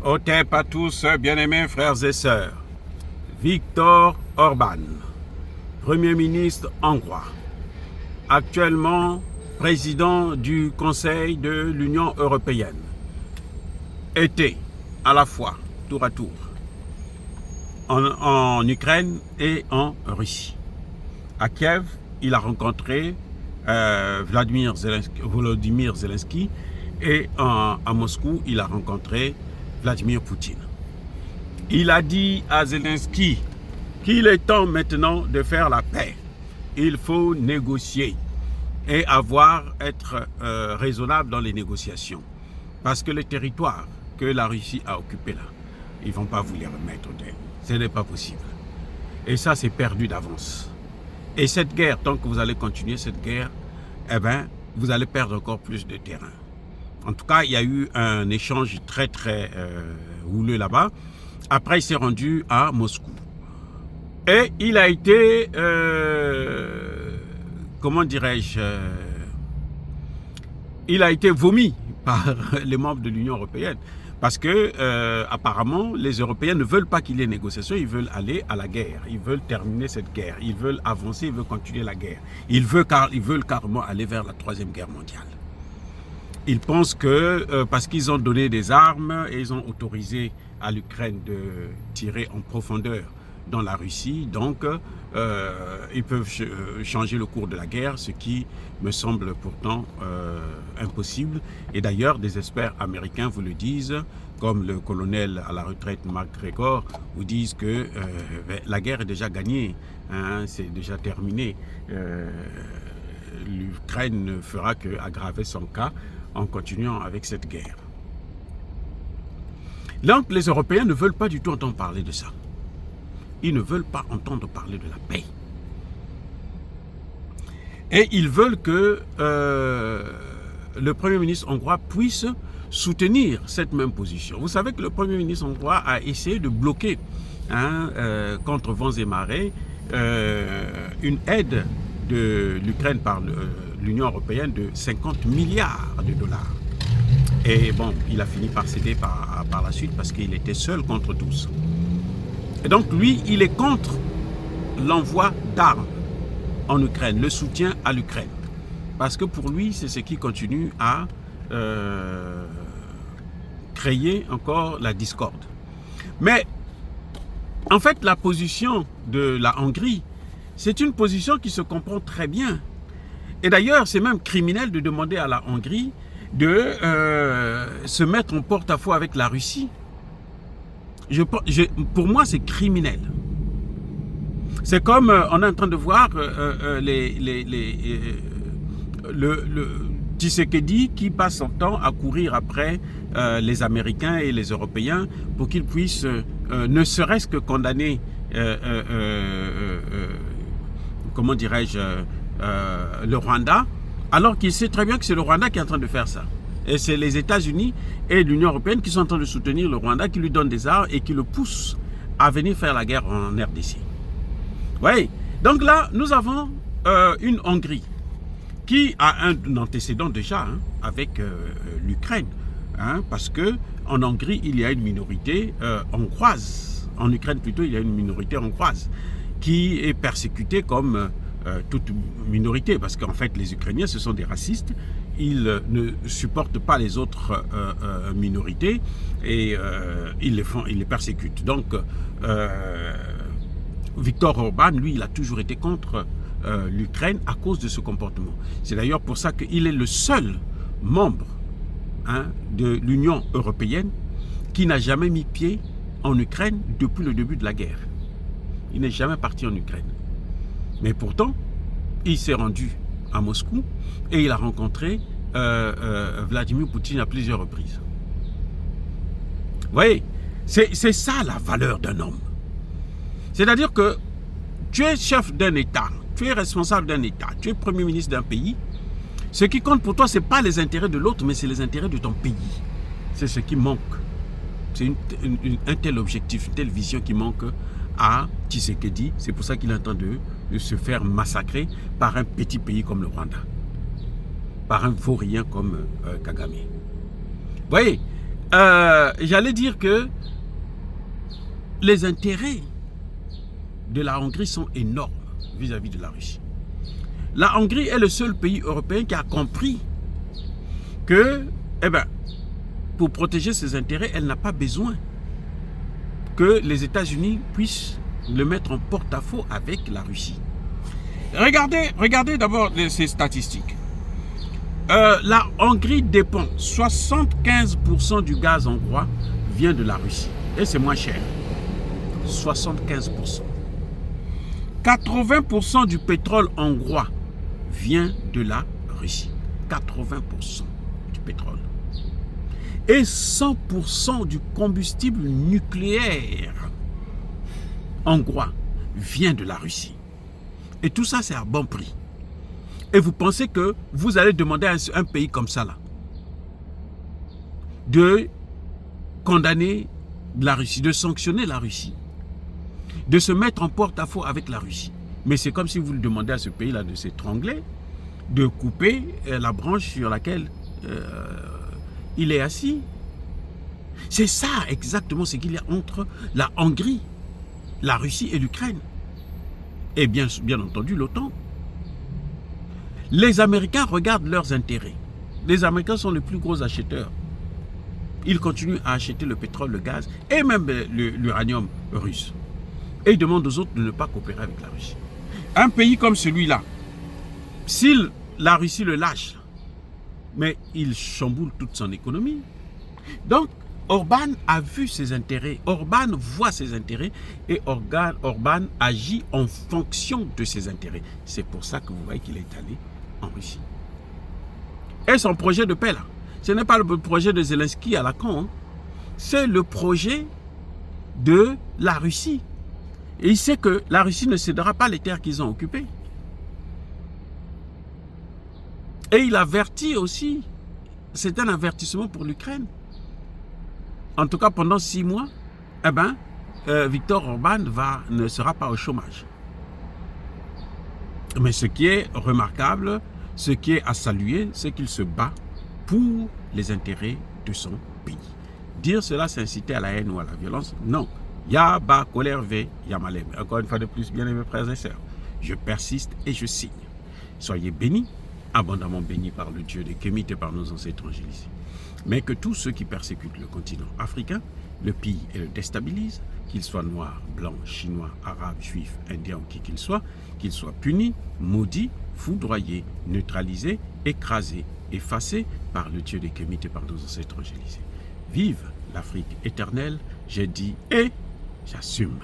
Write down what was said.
Otep à tous, bien-aimés frères et sœurs. Viktor Orban, Premier ministre hongrois, actuellement président du Conseil de l'Union européenne, était à la fois, tour à tour, en Ukraine et en Russie. À Kiev, il a rencontré Volodymyr Zelensky et à Moscou, il a rencontré Vladimir Poutine. Il a dit à Zelensky qu'il est temps maintenant de faire la paix. Il faut négocier et être raisonnable dans les négociations. Parce que le territoire que la Russie a occupé là, ils ne vont pas vous les remettre. Ce n'est pas possible. Et ça, c'est perdu d'avance. Et cette guerre, tant que vous allez continuer cette guerre, eh bien, vous allez perdre encore plus de terrain. En tout cas, il y a eu un échange très houleux là-bas. Après, il s'est rendu à Moscou. Et il a été, comment dirais-je, il a été vomi par les membres de l'Union européenne. Parce que, apparemment, les Européens ne veulent pas qu'il y ait négociation, ils veulent aller à la guerre. Ils veulent terminer cette guerre. Ils veulent avancer, ils veulent continuer la guerre. Ils veulent carrément aller vers la Troisième Guerre mondiale. Ils pensent que, parce qu'ils ont donné des armes et ils ont autorisé à l'Ukraine de tirer en profondeur dans la Russie, donc ils peuvent changer le cours de la guerre, ce qui me semble pourtant impossible. Et d'ailleurs, des experts américains vous le disent, comme le colonel à la retraite McGregor, vous disent que la guerre est déjà gagnée, hein, c'est déjà terminé. L'Ukraine ne fera qu'aggraver son cas en continuant avec cette guerre. Donc les Européens ne veulent pas du tout entendre parler de ça. Ils ne veulent pas entendre parler de la paix. Et ils veulent que le Premier ministre hongrois puisse soutenir cette même position. Vous savez que le Premier ministre hongrois a essayé de bloquer contre vents et marées une aide de l'Ukraine par l'Union européenne de 50 milliards de dollars. Et bon, il a fini par céder par la suite parce qu'il était seul contre tous. Et donc lui, il est contre l'envoi d'armes en Ukraine, le soutien à l'Ukraine. Parce que pour lui, c'est ce qui continue à créer encore la discorde. Mais en fait, la position de la Hongrie, c'est une position qui se comprend très bien. Et d'ailleurs, c'est même criminel de demander à la Hongrie de se mettre en porte-à-faux avec la Russie. Pour moi, c'est criminel. C'est comme on est en train de voir le Tshisekedi qui passe son temps à courir après les Américains et les Européens pour qu'ils puissent ne serait-ce que condamner comment dirais-je le Rwanda, alors qu'il sait très bien que c'est le Rwanda qui est en train de faire ça. Et c'est les États-Unis et l'Union européenne qui sont en train de soutenir le Rwanda, qui lui donnent des armes et qui le poussent à venir faire la guerre en RDC. Oui. Donc là, nous avons une Hongrie qui a un antécédent déjà avec l'Ukraine. Parce qu'en Hongrie, il y a une minorité hongroise. En Ukraine plutôt, il y a une minorité hongroise qui est persécutée comme toute minorité, parce qu'en fait les Ukrainiens ce sont des racistes, ils ne supportent pas les autres minorités et ils les persécutent. Donc Viktor Orban, lui, il a toujours été contre l'Ukraine à cause de ce comportement. C'est d'ailleurs pour ça qu'il est le seul membre de l'Union européenne qui n'a jamais mis pied en Ukraine depuis le début de la guerre. Il n'est jamais parti en Ukraine. Mais pourtant, il s'est rendu à Moscou et il a rencontré Vladimir Poutine à plusieurs reprises. Vous voyez, c'est ça la valeur d'un homme. C'est-à-dire que tu es chef d'un État, tu es responsable d'un État, tu es Premier ministre d'un pays. Ce qui compte pour toi, ce n'est pas les intérêts de l'autre, mais c'est les intérêts de ton pays. C'est ce qui manque. C'est un tel objectif, une telle vision qui manque à Tshisekedi. C'est pour ça qu'il est en train de se faire massacrer par un petit pays comme le Rwanda, par un vaurien comme Kagame. Vous voyez, j'allais dire que les intérêts de la Hongrie sont énormes vis-à-vis de la Russie. La Hongrie est le seul pays européen qui a compris que, pour protéger ses intérêts, elle n'a pas besoin que les États-Unis puissent le mettre en porte-à-faux avec la Russie. Regardez d'abord ces statistiques. La Hongrie dépend, 75% du gaz hongrois vient de la Russie. Et c'est moins cher. 75%. 80% du pétrole hongrois vient de la Russie. 80% du pétrole. Et 100% du combustible nucléaire hongrois vient de la Russie. Et tout ça, c'est à bon prix. Et vous pensez que vous allez demander à un pays comme ça, là, de condamner la Russie, de sanctionner la Russie, de se mettre en porte-à-faux avec la Russie. Mais c'est comme si vous le demandez à ce pays-là de s'étrangler, de couper la branche sur laquelle il est assis. C'est ça exactement ce qu'il y a entre la Hongrie, la Russie et l'Ukraine. Et bien entendu l'OTAN. Les Américains regardent leurs intérêts. Les Américains sont les plus gros acheteurs. Ils continuent à acheter le pétrole, le gaz et même l'uranium russe. Et ils demandent aux autres de ne pas coopérer avec la Russie. Un pays comme celui-là, si la Russie le lâche, mais il chamboule toute son économie. Donc, Orban a vu ses intérêts, Orban voit ses intérêts et Orban agit en fonction de ses intérêts. C'est pour ça que vous voyez qu'il est allé en Russie. Et son projet de paix là, ce n'est pas le projet de Zelensky à la con, hein. C'est le projet de la Russie. Et il sait que la Russie ne cédera pas les terres qu'ils ont occupées. Et il avertit aussi, c'est un avertissement pour l'Ukraine. En tout cas, pendant 6 mois, Viktor Orban ne sera pas au chômage. Mais ce qui est remarquable, ce qui est à saluer, c'est qu'il se bat pour les intérêts de son pays. Dire cela, c'est inciter à la haine ou à la violence? Non. Yaba, colère, V, Yamalem. Encore une fois de plus, bien-aimés frères et sœurs, je persiste et je signe. Soyez bénis, abondamment bénis par le Dieu des Kémites et par nos ancêtres angélisés. Mais que tous ceux qui persécutent le continent africain le pillent et le déstabilisent, qu'ils soient noirs, blancs, chinois, arabes, juifs, indiens ou qui qu'ils soient punis, maudits, foudroyés, neutralisés, écrasés, effacés par le Dieu des Kémites et par nos ancêtres angélisés. Vive l'Afrique éternelle, j'ai dit et j'assume.